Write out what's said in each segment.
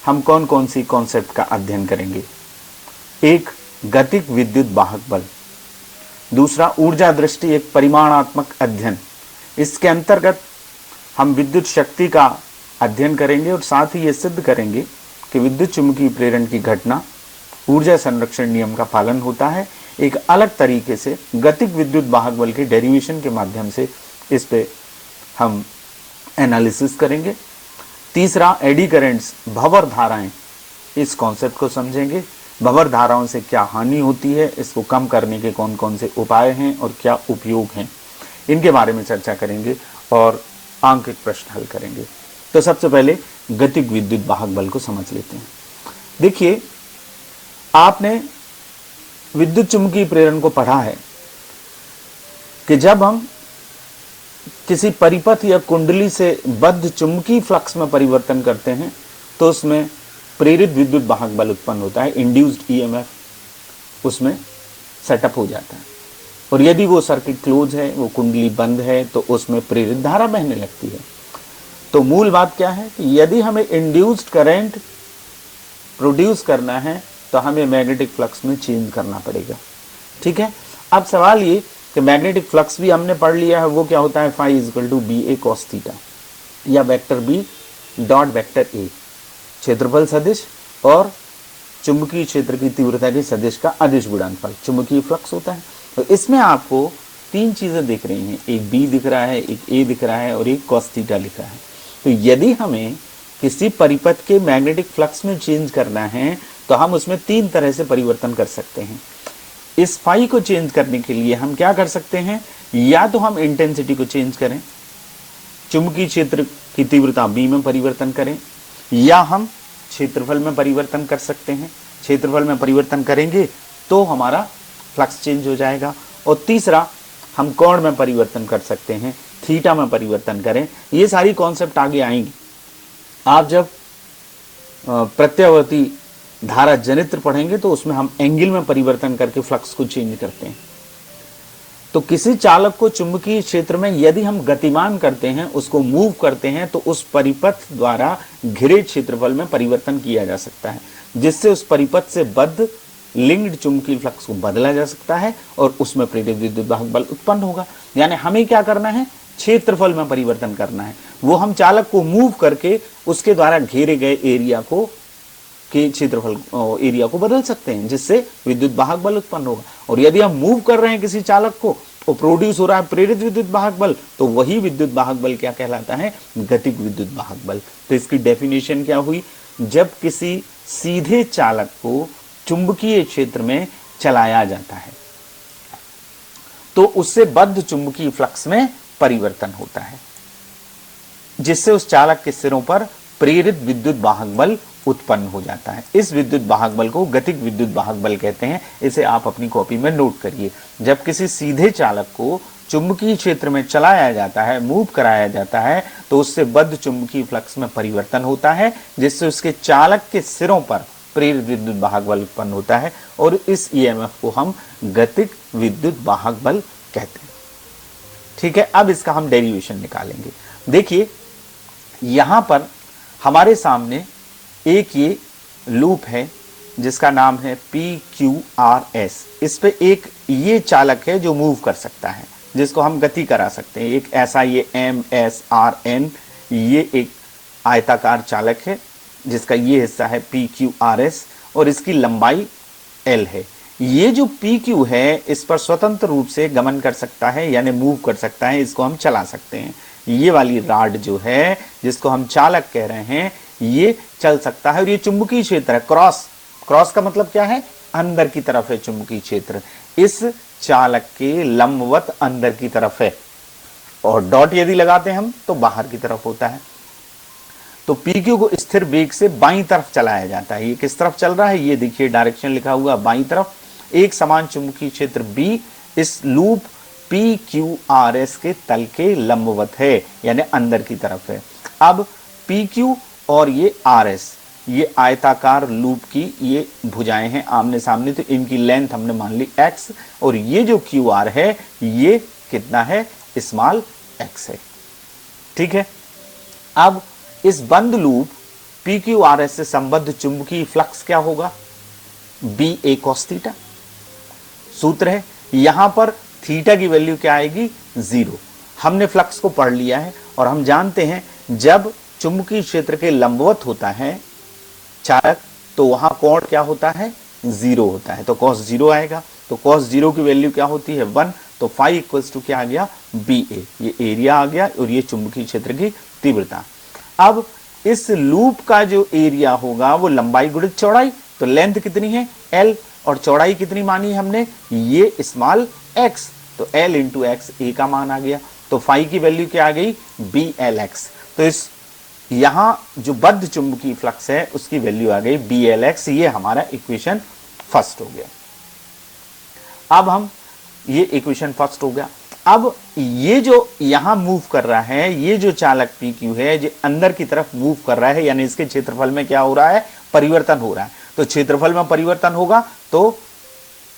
हम कौन कौन सी कॉन्सेप्ट का अध्ययन करेंगे। एक, गतिक विद्युत वाहक बल। दूसरा, ऊर्जा दृष्टि एक परिमाणात्मक अध्ययन। इसके अंतर्गत हम विद्युत शक्ति का अध्ययन करेंगे और साथ ही ये सिद्ध करेंगे कि विद्युत चुंबकीय प्रेरण की घटना ऊर्जा संरक्षण नियम का पालन होता है। एक अलग तरीके से गतिक विद्युत वाहक बल के डेरिवेशन के माध्यम से इस पे हम एनालिसिस करेंगे। तीसरा, एडी करेंट्स, भंवर धाराएं, इस कॉन्सेप्ट को समझेंगे। भंवर धाराओं से क्या हानि होती है, इसको कम करने के कौन कौन से उपाय हैं और क्या उपयोग हैं, इनके बारे में चर्चा करेंगे और आंकिक प्रश्न हल करेंगे। तो सबसे पहले गतिक विद्युत वाहक बल को समझ लेते हैं। देखिए, आपने विद्युत चुंबकीय प्रेरण को पढ़ा है कि जब हम किसी परिपथ या कुंडली से बद्ध चुंबकीय फ्लक्स में परिवर्तन करते हैं तो उसमें प्रेरित विद्युत वाहक बल उत्पन्न होता है, इंड्यूस्ड ईएमएफ उसमें सेटअप हो जाता है। और यदि वो सर्किट क्लोज है, वो कुंडली बंद है, तो उसमें प्रेरित धारा बहने लगती है। तो मूल बात क्या है कि यदि हमें इंड्यूस्ड करंट प्रोड्यूस करना है तो हमें मैग्नेटिक फ्लक्स में चेंज करना पड़ेगा। ठीक है, अब सवाल ये कि मैग्नेटिक फ्लक्स भी हमने पढ़ लिया है, वो क्या होता है, phi equal to b a cos theta या vector b dot vector a, क्षेत्रफल सदिश और चुंबकीय क्षेत्र की तीव्रता के सदिश का अदिश गुणनफल चुंबकीय फ्लक्स होता है। तो इसमें आपको तीन चीजें दिख रही हैं, एक बी दिख रहा है, एक ए दिख रहा है और एक कॉस थीटा लिखा है। तो यदि हमें किसी परिपथ के मैग्नेटिक फ्लक्स में चेंज करना है तो हम उसमें तीन तरह से परिवर्तन कर सकते हैं। इस फाई को चेंज करने के लिए हम क्या कर सकते हैं, या तो हम इंटेंसिटी को चेंज करें, चुंबकीय क्षेत्र की तीव्रता बी में परिवर्तन करें, या हम क्षेत्रफल में परिवर्तन कर सकते हैं। क्षेत्रफल में परिवर्तन करेंगे तो हमारा फ्लक्स चेंज हो जाएगा। और तीसरा, हम कोण में परिवर्तन कर सकते हैं, थीटा में परिवर्तन करें। ये सारी कॉन्सेप्ट आगे आएंगी। आप जब प्रत्यावर्ती धारा जनित्र पढ़ेंगे तो उसमें हम एंगल में परिवर्तन करके फ्लक्स को चेंज करते हैं। तो किसी चालक को चुंबकीय क्षेत्र में यदि हम गतिमान करते हैं, उसको मूव करते हैं, तो उस परिपथ द्वारा घिरे क्षेत्रफल में परिवर्तन किया जा सकता है, जिससे उस परिपथ से बद्ध लिंक्ड चुंबकीय फ्लक्स को बदला जा सकता है और उसमें प्रेरित विद्युत वाहक बल उत्पन्न होगा। यानी हमें क्या करना है, क्षेत्रफल में परिवर्तन करना है। वो हम चालक को मूव करके उसके द्वारा घेरे गए एरिया को के क्षेत्रफल एरिया को बदल सकते हैं, जिससे विद्युत वाहक बल उत्पन्न होगा। और यदि हम मूव कर रहे हैं किसी चालक को तो प्रोड्यूस हो रहा है प्रेरित विद्युत वाहक बल, तो वही विद्युत वाहक बल क्या कहलाता है, गतिक विद्युत वाहक बल। तो इसकी डेफिनेशन क्या हुई, जब किसी सीधे चालक को चुंबकीय क्षेत्र में चलाया जाता है तो उससे बद्ध चुंबकीय फ्लक्स में परिवर्तन होता है, जिससे उस चालक के सिरों पर प्रेरित विद्युत वाहक बल उत्पन्न हो जाता है। इस विद्युत वाहक बल को गतिक विद्युत वाहक बल कहते हैं। इसे आप अपनी कॉपी में नोट करिए। जब किसी सीधे चालक को चुंबकीय क्षेत्र में चलाया जाता है, मूव कराया जाता है, तो उससे बद्ध चुंबकीय फ्लक्स में परिवर्तन होता है, जिससे उसके चालक के सिरों पर प्रेरित विद्युत वाहक बल उत्पन्न होता है और इस ईएमएफ को हम गतिक विद्युत वाहक बल कहते हैं। ठीक है, अब इसका हम डेरिवेशन निकालेंगे। देखिए, यहां पर हमारे सामने एक ये लूप है जिसका नाम है PQRS। इस पे एक ये चालक है जो मूव कर सकता है, जिसको हम गति करा सकते हैं। एक ऐसा ये MSRN, ये एक आयताकार चालक है जिसका ये हिस्सा है PQRS और इसकी लंबाई L है। ये जो PQ है इस पर स्वतंत्र रूप से गमन कर सकता है, यानी मूव कर सकता है, इसको हम चला सकते हैं। ये वाली राड जो है जिसको हम चालक कह रहे हैं, ये चल सकता है और ये चुंबकीय क्षेत्र है। क्रॉस का मतलब क्या है, अंदर की तरफ है चुंबकीय क्षेत्र, इस चालक के लंबवत अंदर की तरफ है। और डॉट यदि लगाते हैं हम तो बाहर की तरफ होता है। तो PQ को स्थिर वेग से बाईं तरफ चलाया जाता है। ये किस तरफ चल रहा है, ये देखिए डायरेक्शन लिखा हुआ बाईं तरफ। एक समान चुंबकीय क्षेत्र B इस लूप PQRS के तल के लंबवत है, यानी अंदर की तरफ है। अब PQ और ये RS, ये आयताकार लूप की ये भुजाएं हैं आमने सामने, तो इनकी लेंथ हमने मान ली x, और ये जो QR है ये कितना है, स्मॉल x है। ठीक है, अब इस बंद loop P Q R S से संबद्ध चुंबकीय फ्लक्स क्या होगा, बी ए कॉस थीटा। सूत्र है, यहां पर थीटा की वैल्यू क्या आएगी, 0। हमने फ्लक्स को पढ़ लिया है और हम जानते हैं जब चुंबकीय क्षेत्र के लंबवत होता है चालक तो वहां कोण क्या होता है, 0 होता है, तो cos 0 आएगा। तो cos 0 की वैल्यू क्या होती है, 1। तो फाई इक्वल्स टू क्या आ गया, बी ए, ये एरिया आ गया और ये चुंबकीय क्षेत्र की तीव्रता। अब इस लूप का जो एरिया होगा वो लंबाई गुणित चौड़ाई, तो लेंथ कितनी है l और चौड़ाई कितनी मानी हमने, ये स्मॉल x, तो l इंटू एक्स ए का मान आ गया। तो फाई की वैल्यू क्या आ गई, बी एल एक्स। तो इस यहां जो बद्ध चुंबकीय फ्लक्स है उसकी वैल्यू आ गई बी एल एक्स। ये हमारा इक्वेशन फर्स्ट हो गया। अब हम ये इक्वेशन फर्स्ट हो गया। अब ये जो यहां मूव कर रहा है, ये जो चालक पी क्यू है जो अंदर की तरफ मूव कर रहा है, यानी इसके क्षेत्रफल में क्या हो रहा है, परिवर्तन हो रहा है। तो क्षेत्रफल में परिवर्तन होगा तो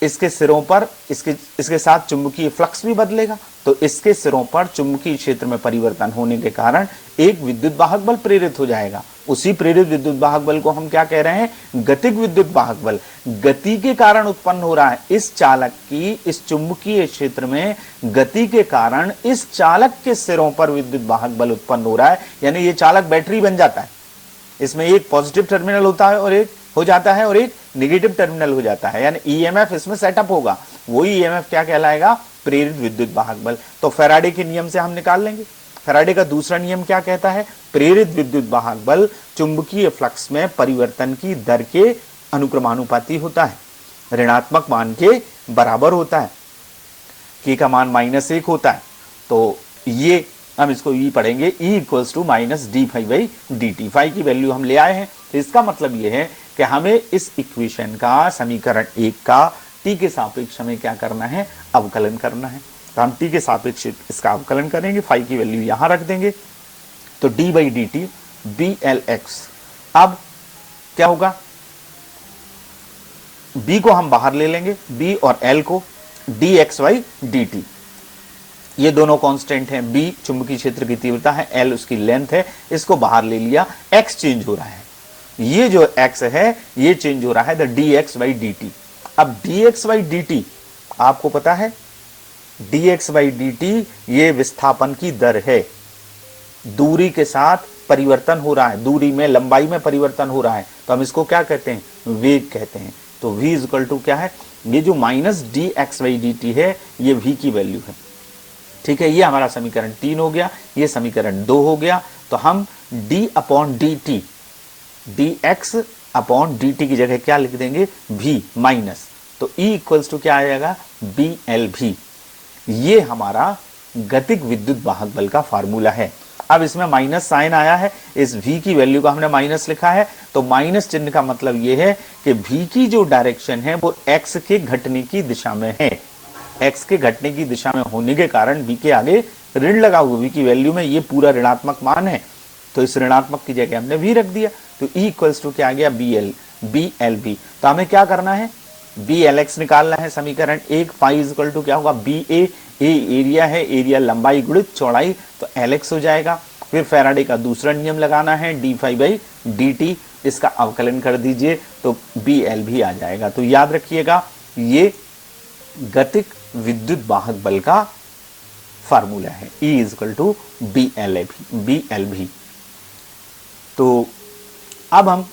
इसके सिरों पर इसके साथ चुंबकीय फ्लक्स भी बदलेगा। तो इसके सिरों पर चुंबकीय क्षेत्र में परिवर्तन होने के कारण एक विद्युत वाहक बल प्रेरित हो जाएगा। उसी प्रेरित विद्युत वाहक बल को हम क्या कह रहे हैं, गतिक विद्युत वाहक बल। गति के कारण उत्पन्न हो रहा है, इस चालक की इस चुंबकीय क्षेत्र में गति के कारण इस चालक के सिरों पर विद्युत वाहक बल उत्पन्न हो रहा है। यानी ये चालक बैटरी बन जाता है, इसमें एक पॉजिटिव टर्मिनल होता है और एक हो जाता है और एक नेगेटिव टर्मिनल हो जाता है, यानी ईएमएफ इसमें सेटअप होगा। वही ईएमएफ क्या कहलाएगा, प्रेरित विद्युत वाहक बल। तो फैराडे के नियम से हम निकाल लेंगे। फैराडे का दूसरा नियम क्या कहता है, प्रेरित विद्युत वाहक बल चुंबकीय फ्लक्स में परिवर्तन की दर के अनुक्रमानुपाती होता है, ऋणात्मक मान के बराबर होता है, के का मान -1 होता है। तो ये हम इसको ई पढ़ेंगे, E equals to minus D phi by D T. Phi की वैल्यू हम ले आए हैं। तो इसका मतलब ये है कि हमें इस इक्वेशन का समीकरण 1 का टी के सापेक्ष हमें क्या करना है, अवकलन करना है। तो हम टी के सापेक्ष इसका अवकलन करेंगे, फाई की वैल्यू यहां रख देंगे। तो D by D T B L X. अब क्या होगा, बी को हम बाहर ले लेंगे, बी और एल को, D X Y D T. ये दोनों कांस्टेंट हैं, बी चुंबकीय क्षेत्र की तीव्रता है, एल उसकी लेंथ है, इसको बाहर ले लिया। एक्स चेंज हो रहा है, ये जो एक्स है ये चेंज हो रहा है, the d x by D t. अब d x by D t आपको पता है, d x by D T ये विस्थापन की दर है, दूरी के साथ परिवर्तन हो रहा है, दूरी में लंबाई में परिवर्तन हो रहा है, तो हम इसको क्या कहते हैं, वेग कहते हैं। तो v इक्वल टू क्या है, ये जो minus D x by D T है ये v की वैल्यू है। ठीक है, ये हमारा समीकरण 3 हो गया, ये समीकरण 2 हो गया। तो हम d upon D T, D x upon D T की जगह क्या लिख देंगे, v माइनस, तो E इक्वल्स टू क्या आ जाएगा, बी एल भी। ये हमारा गतिक विद्युत वाहक बल का फार्मूला है। अब इसमें माइनस साइन आया है, इस v की वैल्यू का हमने माइनस लिखा है, तो माइनस चिन्ह का मतलब ये है कि v की जो डायरेक्शन है वो x के घटने की दिशा में है। x के घटने की दिशा में होने के कारण v के आगे ऋण लगा हुआ, v की वैल्यू में ये पूरा ऋणात्मक मान है, तो इस ऋणात्मक की जगह हमने v रख दिया। तो E इक्वल्स टू क्या आ गया, बी एल भी। तो हमें क्या करना है, बी एल एक्स निकालना है, समीकरण 1। फाई इक्वल टू क्या होगा, बी ए एरिया है, एरिया लंबाई गुणित चौड़ाई, तो एल एक्स हो जाएगा। फिर फैराडे का दूसरा नियम लगाना है, D phi by D T, इसका अवकलन कर दीजिए तो बी एल भी आ जाएगा। तो याद रखिएगा ये गतिक विद्युत वाहक बल का फार्मूला है, E equal to B L भी। तो अब हम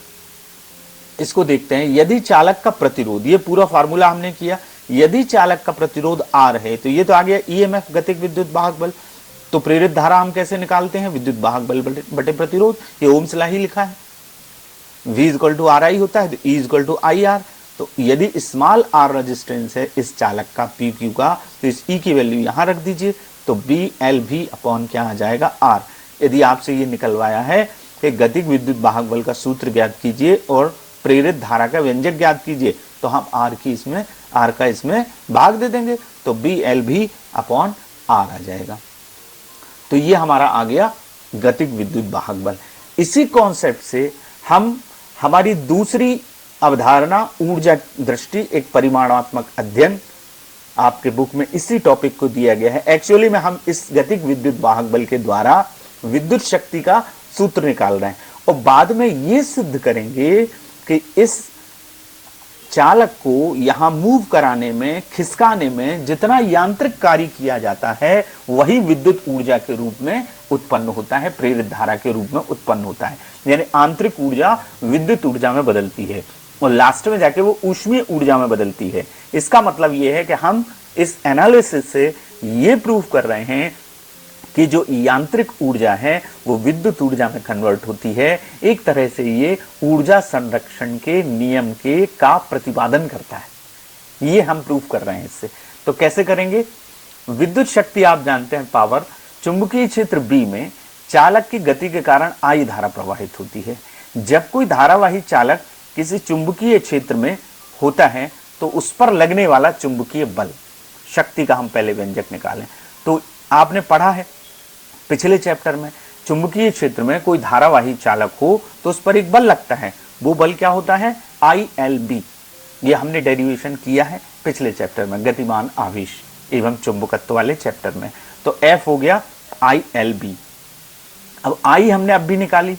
इसको देखते हैं, यदि चालक का प्रतिरोध, ये पूरा फार्मूला हमने किया, यदि चालक का प्रतिरोध R है तो ये तो आ गया ईएमएफ गतिक विद्युत वाहक बल। तो प्रेरित धारा हम कैसे निकालते हैं, विद्युत वाहक बल बटे प्रतिरोध, ये ओम्स लॉ ही लिखा है, V equal to R I होता है, तो E equal to I R. तो यदि स्मॉल r रेजिस्टेंस है इस चालक का पी क्यू का, तो इस E की वैल्यू यहां रख दीजिए, तो बी एल भी अपॉन क्या आ जाएगा, R। यदि आपसे ये निकलवाया है कि गतिक विद्युत वाहक बल का सूत्र ज्ञात कीजिए और प्रेरित धारा का व्यंजक ज्ञात कीजिए, तो हम R का इसमें भाग दे देंगे, तो बी एल भी अपॉन R आ जाएगा। तो ये हमारा आ गया गतिक विद्युत वाहक बल। इसी कॉन्सेप्ट से हम हमारी दूसरी अवधारणा ऊर्जा दृष्टि एक परिमाणात्मक अध्ययन, आपके बुक में इसी टॉपिक को दिया गया है। एक्चुअली में हम इस गतिक विद्युत वाहक बल के द्वारा विद्युत शक्ति का सूत्र निकाल रहे हैं और बाद में ये सिद्ध करेंगे कि इस चालक को यहां मूव कराने में, खिसकाने में जितना यांत्रिक कार्य किया जाता है वही विद्युत ऊर्जा के रूप में उत्पन्न होता है, प्रेरित धारा के रूप में उत्पन्न होता है। यानी आंतरिक ऊर्जा विद्युत ऊर्जा में बदलती है और लास्ट में जाके वो ऊष्मीय ऊर्जा में बदलती है। इसका मतलब ये है कि हम इस एनालिसिस से ये प्रूव कर रहे हैं कि जो यांत्रिक ऊर्जा है वो विद्युत ऊर्जा में कन्वर्ट होती है। एक तरह से ये ऊर्जा संरक्षण के नियम के का प्रतिपादन करता है। ये हम प्रूव कर रहे हैं इससे। तो कैसे करेंगे? विद्युत शक्ति आप जानते हैं पावर, चुंबकीय क्षेत्र बी में चालक की गति के कारण आई धारा प्रवाहित होती है। जब कोई धारावाही चालक किसी चुंबकीय क्षेत्र में होता है तो उस पर लगने वाला चुंबकीय बल, शक्ति का हम पहले व्यंजक निकालें। तो आपने पढ़ा है पिछले चैप्टर में, चुंबकीय क्षेत्र में कोई धारावाही चालक हो तो उस पर एक बल लगता है। वो बल क्या होता है? ILB। ये हमने डेरिवेशन किया है पिछले चैप्टर में, गतिमान आवेश एवं चुंबकत्व वाले चैप्टर में। तो F हो गया ILB। अब I हमने अब भी निकाली,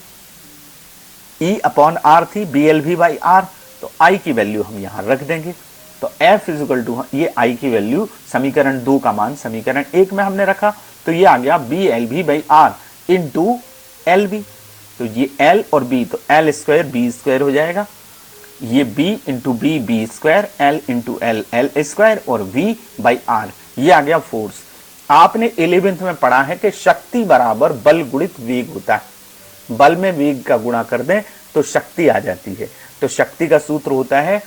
E/R थी, BLV/R। तो I की वैल्यू हम यहां रख देंगे। तो F इज टू, ये I की वैल्यू समीकरण 2 का मान समीकरण 1 में हमने रखा, तो ये आ गया BLV/R इंटू LB। तो ये L और B, तो L स्क्वायर B स्क्वायर हो जाएगा। ये B into B B square, L into L L square और V/R, ये आ गया फोर्स। आपने 11th में पढ़ा है कि शक्ति बराबर बल गुणित वेग होता है। बल में वेग का गुणा कर दें तो शक्ति आ जाती है। तो शक्ति का सूत्र होता है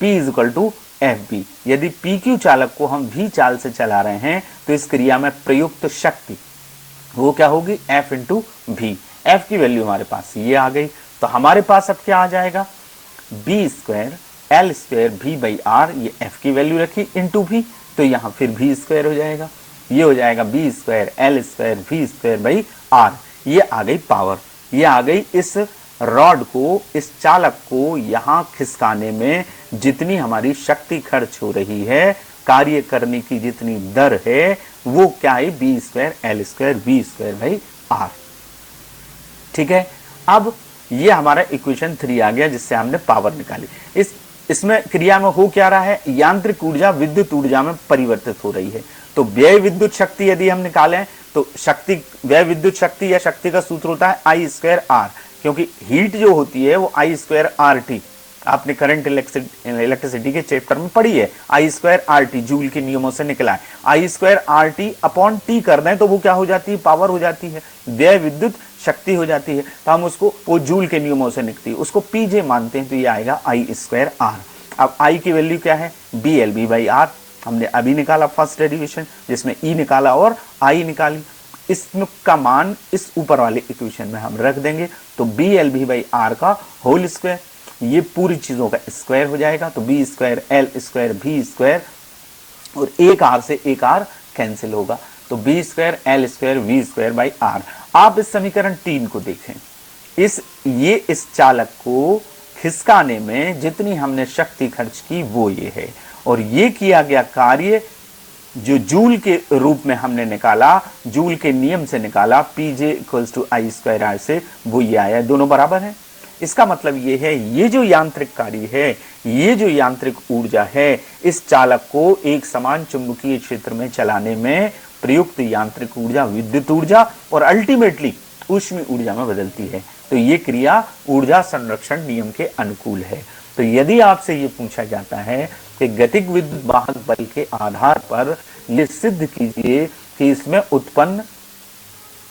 P इक्वल टू FB। यदि PQ चालक को हम V चाल से चला रहे हैं तो इस क्रिया में प्रयुक्त शक्ति वो क्या होगी? F into V। F की वैल्यू हमारे पास ये आ गई। तो हमारे पास अब क्या आ जाएगा? B square L square V/R, ये F की वैल्यू रखी इंटू V, तो यहां फिर V स्क्वायर हो जाएगा। ये हो जाएगा B square L square V स्क्वायर/R। ये आ गई पावर, ये आ गई इस रॉड को, इस चालक को यहां खिसकाने में जितनी हमारी शक्ति खर्च हो रही है, कार्य करने की जितनी दर है, वो क्या है? B square L square V स्क्वायर/R। ठीक है। अब ये हमारा इक्वेशन 3 आ गया जिससे हमने पावर निकाली। इसमें क्रिया में हो क्या रहा है? यांत्रिक ऊर्जा विद्युत ऊर्जा में परिवर्तित हो रही है। तो व्यय विद्युत शक्ति यदि हम निकालें तो शक्ति, व्यय विद्युत शक्ति या शक्ति का सूत्र होता है I स्क्वायर R, क्योंकि हीट जो होती है वो I स्क्वायर RT, आपने करंट इलेक्ट्रिसिटी के चैप्टर में पढ़ी है। I स्क्वायर RT जूल के नियमों से निकला है। I square RT upon T कर दें तो वो क्या हो जाती है? पावर हो जाती है, व्यय विद्युत शक्ति हो जाती है। तो हम उसको, वो जूल के नियमों से निकलती है, उसको PJ मानते हैं, तो ये आएगा I स्क्वायर R। अब I की वैल्यू क्या है? BLV/R। हमने अभी निकाला फर्स्ट डेरिवेशन, जिसमें E निकाला और I निकाली। इसका मान इस ऊपर वाले इक्वेशन में हम रख देंगे। तो BLV/R का होल स्क्वायर, ये पूरी चीजों का स्क्वायर हो जाएगा। तो B square L square V square, और एक R से एक R कैंसिल होगा, तो B square L square V स्क्वायर/R। आप इस समीकरण 3 को देखें, इस चालक को खिसकाने में जितनी हमने शक्ति खर्च की वो ये है, और ये किया गया कार्य जो जूल के रूप में हमने निकाला, जूल के नियम से निकाला, PJ equals to I square R से, वो ये आया, दोनों बराबर है। इसका मतलब ये है, ये जो यांत्रिक कार्य है, ये जो यांत्रिक ऊर्जा है, इस चालक को एक समान चुंबकीय क्षेत्र में चलाने में प्रयुक्त यांत्रिक ऊर्जा विद्युत ऊर्जा और अल्टीमेटली ऊष्मीय ऊर्जा में बदलती है। तो ये क्रिया ऊर्जा संरक्षण नियम के अनुकूल है। तो यदि आपसे ये पूछा जाता है कि गतिक विद्युत वाहक बल के आधार पर ये सिद्ध कीजिए कि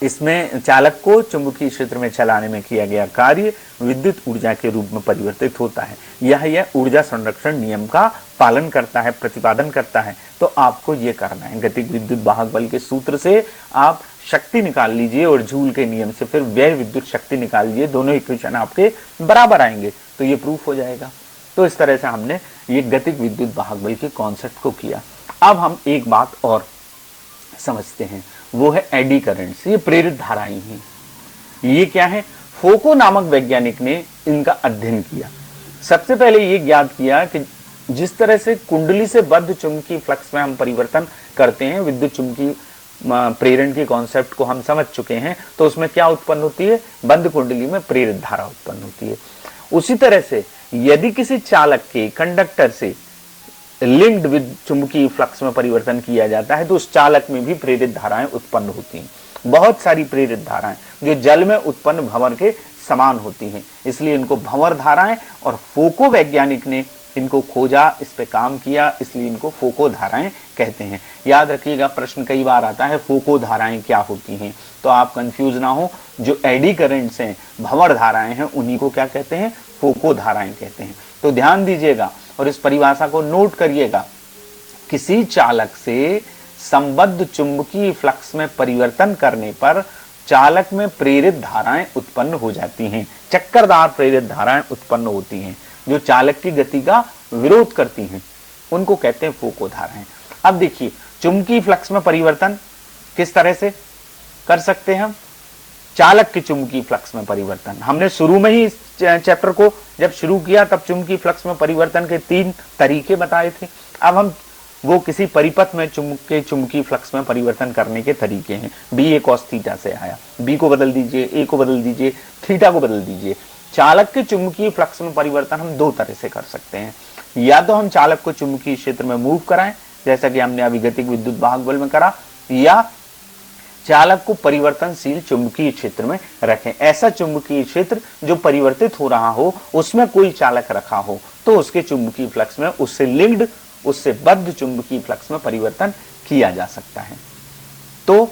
इसमें चालक को चुंबकीय क्षेत्र में चलाने में किया गया कार्य विद्युत ऊर्जा के रूप में परिवर्तित होता है, यह ऊर्जा संरक्षण नियम का पालन करता है, प्रतिपादन करता है, तो आपको ये करना है। गतिक विद्युत वाहक बल के सूत्र से आप शक्ति निकाल लीजिए और जूल के नियम से फिर व्यय विद्युत शक्ति निकाल लीजिए, दोनों इक्वेशन आपके बराबर आएंगे, तो ये प्रूफ हो जाएगा। तो इस तरह से हमने ये गतिक विद्युत वाहक बल के कॉन्सेप्ट को किया। अब हम एक बात और समझते हैं, वो है एडी करंट्स, ये प्रेरित धाराएं हैं। ये क्या है? फोको नामक वैज्ञानिक ने इनका अध्ययन किया। सबसे पहले ये ज्ञात किया कि जिस तरह से कुंडली से बद्ध चुंबकीय फ्लक्स में हम परिवर्तन करते हैं, विद्युत चुंबकीय प्रेरण के कॉन्सेप्ट को हम समझ चुके हैं, तो उसमें क्या उत्पन्न होती है, बंद कुंडली में प्रेरित धारा उत्पन्न होती है। उसी तरह से यदि किसी चालक के कंडक्टर से लिंक्ड विद चुंबकीय फ्लक्स में परिवर्तन किया जाता है तो उस चालक में भी प्रेरित धाराएं उत्पन्न होती हैं। बहुत सारी प्रेरित धाराएं जो जल में उत्पन्न भंवर के समान होती हैं, इसलिए इनको भंवर धाराएं, और फोको वैज्ञानिक ने इनको खोजा, इस पे काम किया, इसलिए इनको फोको धाराएं कहते हैं। याद रखिएगा, प्रश्न कई बार आता है फोको धाराएं क्या होती हैं, तो आप कंफ्यूज ना हो। जो एडी करंट्स हैं, भंवर धाराएं हैं, उन्हीं को क्या कहते हैं, फोको धाराएं कहते हैं। तो ध्यान दीजिएगा और इस परिभाषा को नोट करिएगा। किसी चालक से संबद्ध चुंबकीय फ्लक्स में परिवर्तन करने पर चालक में प्रेरित धाराएं उत्पन्न हो जाती हैं, चक्करदार प्रेरित धाराएं उत्पन्न होती हैं जो चालक की गति का विरोध करती हैं, उनको कहते हैं फोको धाराएं। अब देखिए, चुंबकीय फ्लक्स में परिवर्तन किस तरह से कर सकते हैं हम, चालक के चुंबकीय फ्लक्स में परिवर्तन। हमने शुरू में ही इस चैप्टर को जब शुरू किया तब चुंबकीय फ्लक्स में परिवर्तन के 3 तरीके बताए थे। अब हम वो किसी परिपथ में चुंबकीय फ्लक्स में परिवर्तन करने के तरीके हैं। बी ए कॉस थीटा से आया, बी को बदल दीजिए, ए को बदल दीजिए, थीटा को बदल दीजिए। चालक के चुंबकीय फ्लक्स में परिवर्तन हम 2 तरह से कर सकते हैं। या तो हम चालक को चुंबकीय क्षेत्र में मूव कराएं, जैसा कि हमने अभी गतिक विद्युत वाहक बल में करा, या चालक को परिवर्तनशील चुंबकीय क्षेत्र में रखें। ऐसा चुंबकीय क्षेत्र जो परिवर्तित हो रहा हो, उसमें कोई चालक रखा हो, तो उसके चुंबकीय फ्लक्स में उससे लिंक्ड, उससे बद्ध चुंबकीय फ्लक्स में परिवर्तन किया जा सकता है। तो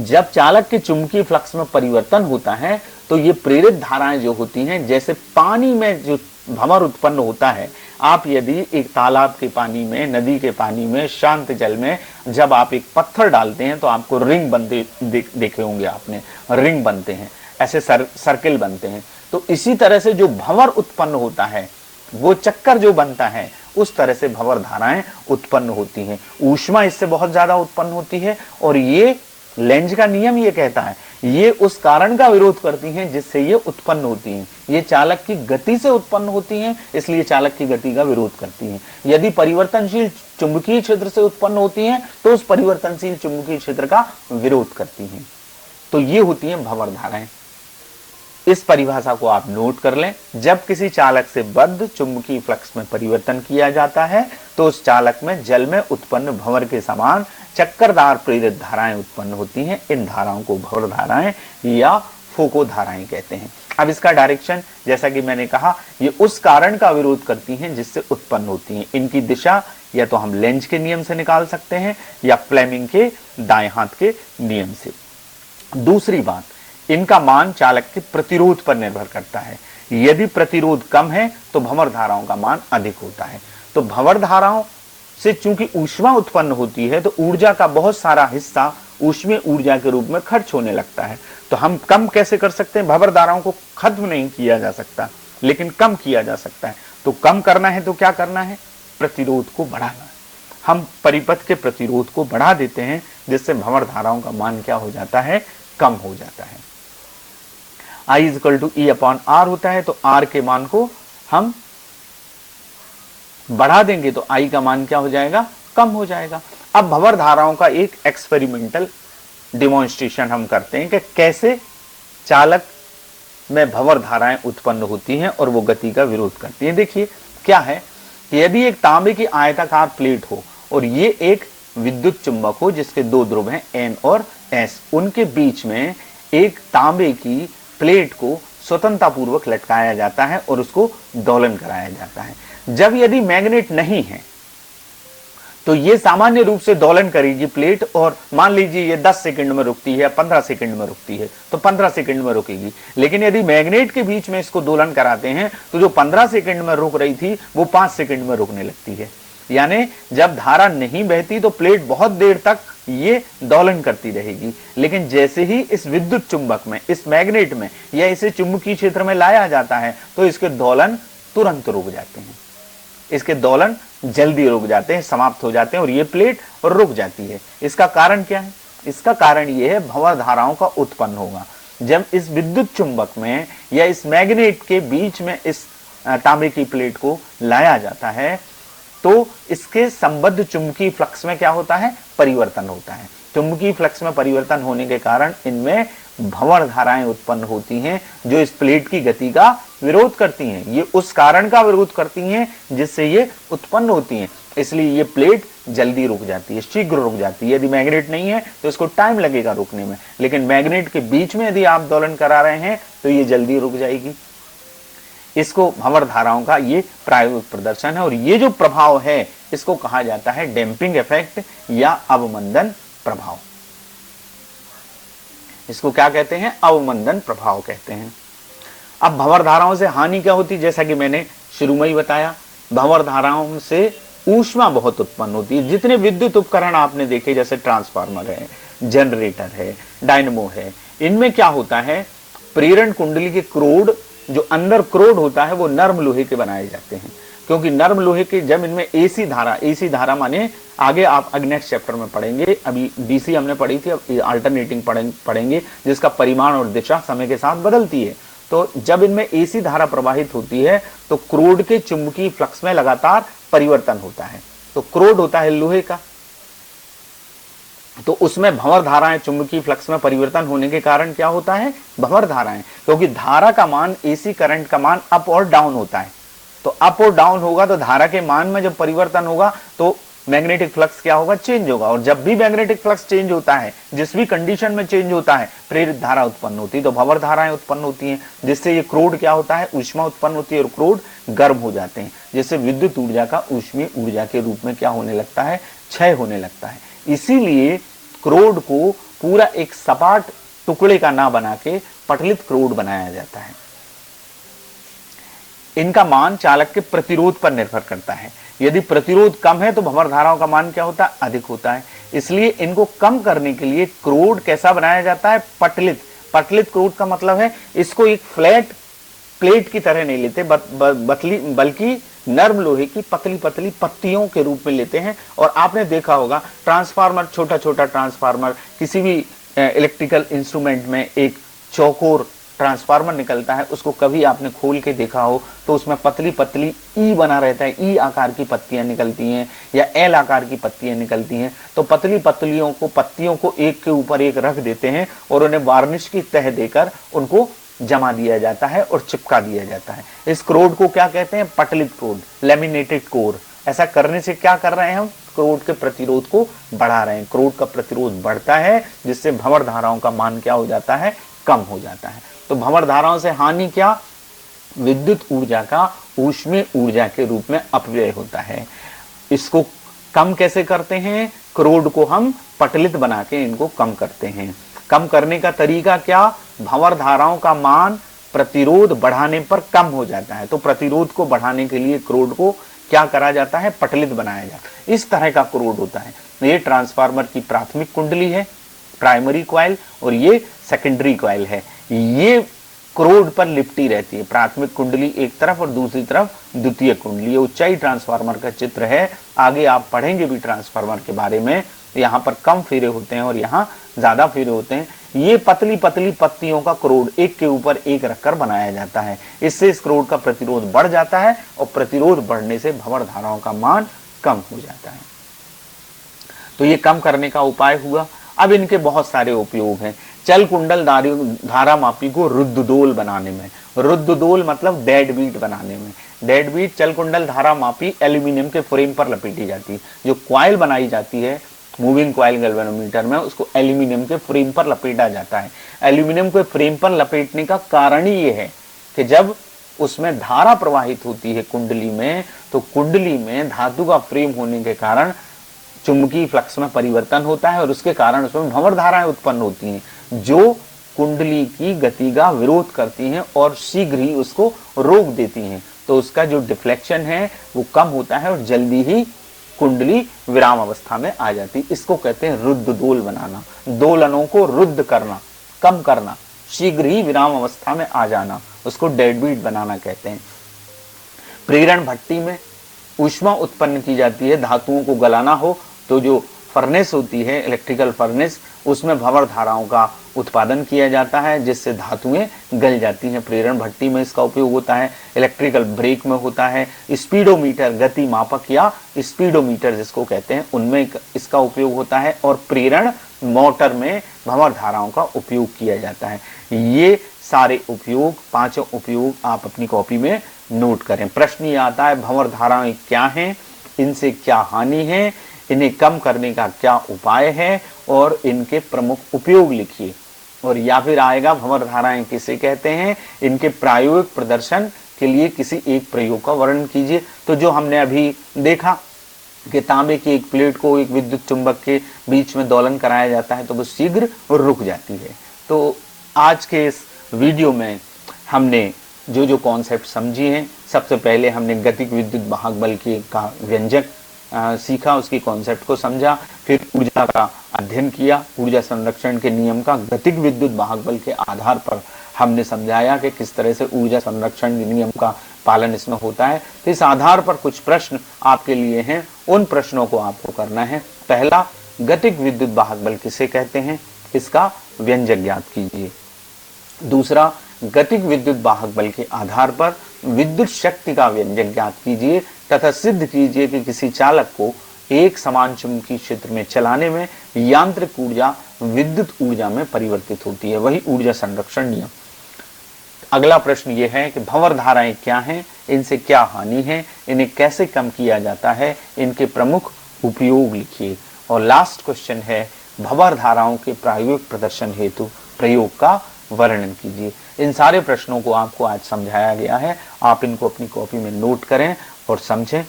जब चालक के चुंबकीय फ्लक्स में परिवर्तन होता है तो ये प्रेरित धाराएं जो होती हैं, जैसे पानी में जो भंवर उत्पन्न होता है, आप यदि एक तालाब के पानी में, नदी के पानी में, शांत जल में जब आप एक पत्थर डालते हैं तो आपको रिंग बनते देखे होंगे आपने, रिंग बनते हैं, ऐसे सर्किल बनते हैं। तो इसी तरह से जो भंवर उत्पन्न होता है, वो चक्कर जो बनता है, उस तरह से भंवर धाराएं उत्पन्न होती हैं। ऊष्मा इससे बहुत ज्यादा उत्पन्न होती है, और ये लेंज का नियम ये कहता है, ये उस कारण का विरोध करती हैं जिससे ये उत्पन्न होती हैं। ये चालक की गति से उत्पन्न होती हैं, इसलिए चालक की गति का विरोध करती हैं। यदि परिवर्तनशील चुंबकीय क्षेत्र से उत्पन्न होती हैं तो उस परिवर्तनशील चुंबकीय क्षेत्र का विरोध करती हैं। तो ये होती हैं भंवर धाराएं। इस परिभाषा को आप नोट कर लें। जब किसी चालक से बद्ध चुंबकीय फ्लक्स में परिवर्तन किया जाता है तो उस चालक में जल में उत्पन्न भंवर के समान चक्करदार प्रेरित धाराएं उत्पन्न होती हैं। इन धाराओं को भंवर धाराएं या फोको धाराएं कहते हैं। अब इसका डायरेक्शन, जैसा कि मैंने कहा, ये उस कारण का विरोध करती हैं जिससे उत्पन्न होती हैं। इनकी दिशा या तो हम लेंज के नियम से निकाल सकते हैं या फ्लेमिंग के दाएं हाथ के नियम से। दूसरी बात, इनका मान चालक के प्रतिरोध पर निर्भर करता है। यदि प्रतिरोध कम है तो भंवर धाराओं का मान अधिक होता है। तो भंवर धाराओं से चूंकि ऊष्मा उत्पन्न होती है तो ऊर्जा का बहुत सारा हिस्सा ऊष्मीय ऊर्जा के रूप में खर्च होने लगता है। तो हम कम कैसे कर सकते हैं? भंवर धाराओं को खत्म नहीं किया जा सकता, लेकिन कम किया जा सकता है। तो कम करना है तो क्या करना है? प्रतिरोध को बढ़ाना है। हम परिपथ के प्रतिरोध को बढ़ा देते हैं, जिससे भंवर धाराओं का मान क्या हो जाता है? कम हो जाता है। I = E/R होता है, तो R के मान को हम बढ़ा देंगे तो I का मान क्या हो जाएगा? कम हो जाएगा। अब भंवर धाराओं का एक एक्सपेरिमेंटल डिमॉन्स्ट्रेशन हम करते हैं कि कैसे चालक में भंवर धाराएं उत्पन्न होती हैं और वो गति का विरोध करती हैं। देखिए क्या है कि यदि एक तांबे की आयताकार प्लेट हो और ये एक विद्युत चुंबक हो जिसके 2 ध्रुव हैं N और S, उनके बीच में एक तांबे की प्लेट को स्वतंत्रता पूर्वक लटकाया जाता है और उसको दोलन कराया जाता है। जब यदि मैग्नेट नहीं है तो ये सामान्य रूप से दोलन करेगी प्लेट, और मान लीजिए ये 10 सेकंड में रुकती है, 15 सेकंड में रुकती है, तो 15 सेकंड में रुकेगी। लेकिन यदि मैग्नेट के बीच में इसको दोलन कराते हैं तो जो 15 सेकंड में रुक रही थी वो 5 सेकंड में रुकने लगती है। यानी जब धारा नहीं बहती तो प्लेट बहुत देर तक ये दोलन करती रहेगी, लेकिन जैसे ही इस विद्युत चुंबक में, इस मैग्नेट में या इसे चुंबकीय क्षेत्र में लाया जाता है तो इसके दोलन तुरंत रुक जाते हैं। इसके दोलन जल्दी रुक जाते हैं, समाप्त हो जाते हैं और ये प्लेट रुक जाती है। इसका कारण क्या है? इसका कारण ये है भंवर धाराओं का उत्पन्न होगा। जब इस विद्युत चुंबक में या इस मैग्नेट के बीच में इस तांबे की प्लेट को लाया जाता है तो इसके संबद्ध चुंबकीय फ्लक्स में क्या होता है? परिवर्तन होता है। चुंबकीय फ्लक्स में परिवर्तन होने के कारण इनमें भंवर धाराएं उत्पन्न होती हैं जो इस प्लेट की गति का विरोध करती हैं। ये उस कारण का विरोध करती हैं जिससे ये उत्पन्न होती हैं, इसलिए ये प्लेट जल्दी रुक जाती है, शीघ्र रुक जाती है। यदि मैग्नेट नहीं है तो इसको टाइम लगेगा रुकने में, लेकिन मैग्नेट के बीच में यदि आप दोलन करा रहे हैं तो ये जल्दी रुक जाएगी। इसको भंवर धाराओं का ये प्रायोगिक प्रदर्शन है, और ये जो प्रभाव है इसको कहा जाता है डैम्पिंग इफेक्ट या अवमंदन प्रभाव। इसको क्या कहते हैं? अवमंदन प्रभाव कहते हैं। अब भंवर धाराओं से हानि क्या होती है? जैसा कि मैंने शुरू में ही बताया, भंवर धाराओं से ऊष्मा बहुत उत्पन्न होती है। जितने विद्युत उपकरण आपने देखे, जैसे ट्रांसफार्मर है, जनरेटर है, डायनमो है, इनमें क्या होता है, प्रेरण कुंडली के क्रोड, जो अंदर क्रोड होता है वो नर्म लोहे के बनाए जाते हैं, क्योंकि नर्म लोहे के जब इनमें एसी धारा माने आगे आप नेक्स्ट चैप्टर में पढ़ेंगे, अभी डीसी हमने पढ़ी थी, अब अल्टरनेटिंग पढ़ेंगे जिसका परिमाण और दिशा समय के साथ बदलती है। तो जब इनमें एसी धारा प्रवाहित होती है तो क्रोड के चुंबकीय फ्लक्स में लगातार परिवर्तन होता है। तो क्रोड होता है लोहे का, तो उसमें भंवर धाराएं, चुंबकीय फ्लक्स में परिवर्तन होने के कारण क्या होता है? भंवर धाराएं, क्योंकि धारा का मान, एसी करंट का मान अप और डाउन होता है। तो अप और डाउन होगा तो धारा के मान में जब परिवर्तन होगा तो मैग्नेटिक फ्लक्स क्या होगा? चेंज होगा। और जब भी मैग्नेटिक फ्लक्स चेंज होता है, जिस भी कंडीशन में चेंज होता है, प्रेरित धारा उत्पन्न होती है, तो भंवर धाराएं उत्पन्न होती हैं, जिससे ये क्रोड क्या होता है? ऊष्मा उत्पन्न होती है और क्रोड गर्म हो जाते हैं, जिससे विद्युत ऊर्जा का ऊष्मीय ऊर्जा के रूप में क्या होने लगता है? क्षय होने लगता है। इसीलिए क्रोड को पूरा एक सपाट टुकड़े का ना बना के पटलित क्रोड बनाया जाता है। इनका मान चालक के प्रतिरोध पर निर्भर करता है। यदि प्रतिरोध कम है तो भंवर धाराओं का मान क्या होता है? अधिक होता है। इसलिए इनको कम करने के लिए क्रोड कैसा बनाया जाता है? पटलित। पटलित क्रोड का मतलब है इसको एक फ्लैट प्लेट की तरह नहीं लेते, बल्कि नर्म लोहे की पतली पतली पत्तियों के रूप में लेते हैं। और आपने देखा होगा ट्रांसफार्मर, छोटा छोटा ट्रांसफार्मर, किसी भी इलेक्ट्रिकल इंस्ट्रूमेंट में एक चौकोर ट्रांसफार्मर निकलता है, उसको कभी आपने खोल के देखा हो तो उसमें पतली पतली ई बना रहता है, ई आकार की पत्तियां निकलती हैं या एल आकार की पत्तियां निकलती हैं। तो पतली पत्तियों को एक के ऊपर एक रख देते हैं और उन्हें वार्निश की तह देकर उनको जमा दिया जाता है और चिपका दिया जाता है। इस क्रोड को क्या कहते हैं? पटलित क्रोड, लैमिनेटेड कोर। ऐसा करने से क्या कर रहे हैं हम? क्रोड के प्रतिरोध को बढ़ा रहे हैं। क्रोड का प्रतिरोध बढ़ता है जिससे भंवर धाराओं का मान क्या हो जाता है? कम हो जाता है। तो भंवर धाराओं से हानि क्या? विद्युत ऊर्जा का ऊष्मीय ऊर्जा के रूप में अपव्यय होता है। इसको कम कैसे करते हैं? क्रोड को हम पटलित बना के इनको कम करते हैं। कम करने का तरीका क्या? भंवर धाराओं का मान प्रतिरोध बढ़ाने पर कम हो जाता है। तो प्रतिरोध को बढ़ाने के लिए क्रोड को क्या करा जाता है? पटलित बनाया जाता है। इस तरह का क्रोड होता है। ये ट्रांसफार्मर की प्राथमिक कुंडली है, प्राइमरी कॉइल, और ये सेकेंडरी कॉइल है। ये क्रोड पर लिपटी रहती है। प्राथमिक कुंडली एक तरफ और दूसरी तरफ द्वितीय कुंडली। ऊंचाई ट्रांसफार्मर का चित्र है, आगे आप पढ़ेंगे भी ट्रांसफार्मर के बारे में। यहाँ पर कम फेरे होते हैं और यहाँ ज्यादा फेरे होते हैं। ये पतली पतली पत्तियों का क्रोड एक के ऊपर एक रखकर बनाया जाता है। इससे इस क्रोड का प्रतिरोध बढ़ जाता है और प्रतिरोध बढ़ने से भंवर धाराओं का मान कम हो जाता है। तो ये कम करने का उपाय हुआ। अब इनके बहुत सारे उपयोग हैं। चल कुंडल धारा मापी को रुद्धदोल बनाने में, रुद्धदोल मतलब डेड बीट बनाने में। डेड बीट चल कुंडल धारा मापी एल्यूमिनियम के फ्रेम पर लपेटी जाती है। जो क्वाइल बनाई जाती है मूविंग क्वाइल गैल्वेनोमीटर में, उसको एल्यूमिनियम के फ्रेम पर लपेटा जाता है। एल्यूमिनियम के फ्रेम पर लपेटने का कारण ही ये है कि जब उसमें धारा प्रवाहित होती है कुंडली में, तो कुंडली में धातु का फ्रेम होने के कारण चुंबकीय फ्लक्स में परिवर्तन होता है और उसके कारण उसमें भंवर धाराएं उत्पन्न होती हैं जो कुंडली की गति का विरोध करती हैं और शीघ्र ही उसको रोक देती हैं। तो उसका जो डिफ्लेक्शन है वो कम होता है और जल्दी ही कुंडली विराम अवस्था में आ जाती। इसको कहते हैं रुद्धदोल बनाना। दोलनों को रुद्ध करना, कम करना, शीघ्र ही विराम अवस्था में आ जाना, उसको डेड बीट बनाना कहते हैं। प्रेरण भट्टी में ऊष्मा उत्पन्न की जाती है। धातुओं को गलाना हो तो जो फर्नेस होती है, इलेक्ट्रिकल फर्नेस, उसमें भंवर धाराओं का उत्पादन किया जाता है जिससे धातुएं गल जाती हैं। प्रेरण भट्टी में इसका उपयोग होता है, इलेक्ट्रिकल ब्रेक में होता है, स्पीडोमीटर गति मापक या स्पीडोमीटर जिसको कहते हैं उनमें इसका उपयोग होता है, और प्रेरण मोटर में भंवर धाराओं का उपयोग किया जाता है। ये सारे उपयोग, पांचों उपयोग आप अपनी कॉपी में नोट करें। प्रश्न ये आता है भंवर धाराएं क्या हैं, इनसे क्या हानि है, इन्हें कम करने का क्या उपाय है और इनके प्रमुख उपयोग लिखिए। और या फिर आएगा भंवर धाराएं किसे कहते हैं, इनके प्रायोगिक प्रदर्शन के लिए किसी एक प्रयोग का वर्णन कीजिए। तो जो हमने अभी देखा कि तांबे की एक प्लेट को एक विद्युत चुंबक के बीच में दोलन कराया जाता है तो वो शीघ्र रुक जाती है। तो आज के इस वीडियो में हमने जो जो कॉन्सेप्ट समझी हैं, सबसे पहले हमने गतिक विद्युत वाहक बल का व्यंजक सीखा, उसकी कॉन्सेप्ट को समझा, फिर ऊर्जा का अध्ययन किया, ऊर्जा संरक्षण के नियम का गतिक विद्युत वाहक बल के आधार पर हमने समझाया कि किस तरह से ऊर्जा संरक्षण के नियम का पालन इसमें होता है। तो इस आधार पर कुछ प्रश्न आपके लिए हैं, उन प्रश्नों को आपको करना है। पहला, गतिक विद्युत वाहक बल किसे कहते हैं, इसका व्यंजक ज्ञात कीजिए। दूसरा, गतिक विद्युत वाहक बल के आधार पर विद्युत शक्ति का व्यंजक ज्ञात कीजिए तथा सिद्ध कीजिए कि किसी चालक को एक समान चुंबकीय क्षेत्र में चलाने में यांत्रिक ऊर्जा विद्युत ऊर्जा में परिवर्तित होती है, वही ऊर्जा संरक्षण नियम। अगला प्रश्न ये है कि भंवर धाराएं क्या हैं, इनसे क्या हानि है, इन्हें कैसे कम किया जाता है, इनके प्रमुख उपयोग लिखिए। और लास्ट क्वेश्चन है भंवर धाराओं के प्रायोगिक प्रदर्शन हेतु प्रयोग का वर्णन कीजिए। इन सारे प्रश्नों को आपको आज समझाया गया है, आप इनको अपनी कॉपी में नोट करें और समझें।